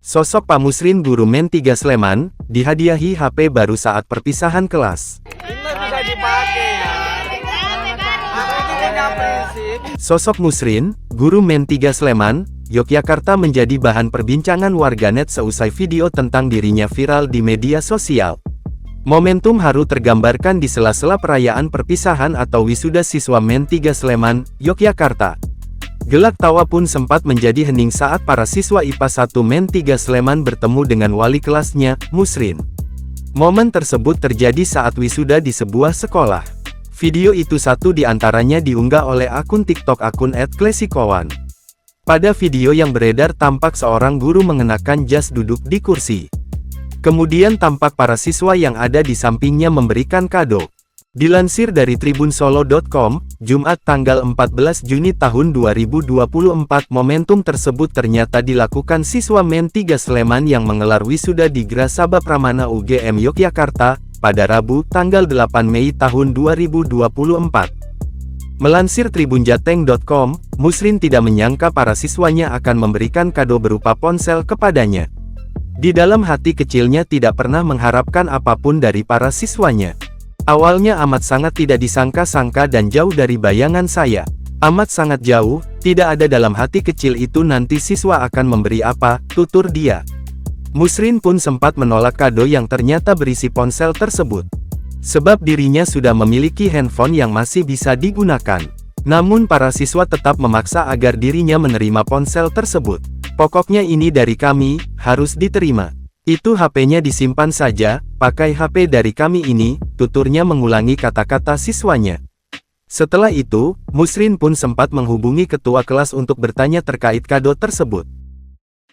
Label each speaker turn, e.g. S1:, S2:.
S1: Sosok Pak Musrin guru Men 3 Sleman, dihadiahi HP baru saat perpisahan kelas.
S2: Ini bisa dipakai ya. Aku itu punya prinsip.
S1: Sosok Musrin, guru Men 3 Sleman, Yogyakarta menjadi bahan perbincangan warganet seusai video tentang dirinya viral di media sosial. Momentum haru tergambarkan di sela-sela perayaan perpisahan atau wisuda siswa Men 3 Sleman, Yogyakarta. Gelak tawa pun sempat menjadi hening saat para siswa IPA 1 Men 3 Sleman bertemu dengan wali kelasnya, Musrin. Momen tersebut terjadi saat wisuda di sebuah sekolah. Video itu satu di antaranya diunggah oleh akun TikTok akun @klesikowan. Pada video yang beredar tampak seorang guru mengenakan jas duduk di kursi. Kemudian tampak para siswa yang ada di sampingnya memberikan kado. Dilansir dari tribunsolo.com, Jumat tanggal 14 Juni tahun 2024, momentum tersebut ternyata dilakukan siswa Men 3 Sleman yang menggelar wisuda di Gra Sabha Pramana UGM Yogyakarta, pada Rabu, tanggal 8 Mei tahun 2024. Melansir tribunjateng.com, Musrin tidak menyangka para siswanya akan memberikan kado berupa ponsel kepadanya. Di dalam hati kecilnya tidak pernah mengharapkan apapun dari para siswanya. Awalnya amat sangat tidak disangka-sangka dan jauh dari bayangan saya. Amat sangat jauh, tidak ada dalam hati kecil itu nanti siswa akan memberi apa, tutur dia. Musrin pun sempat menolak kado yang ternyata berisi ponsel tersebut. Sebab dirinya sudah memiliki handphone yang masih bisa digunakan. Namun para siswa tetap memaksa agar dirinya menerima ponsel tersebut. Pokoknya ini dari kami, harus diterima. Itu HP-nya disimpan saja, pakai HP dari kami ini, tuturnya mengulangi kata-kata siswanya. Setelah itu, Musrin pun sempat menghubungi ketua kelas untuk bertanya terkait kado tersebut.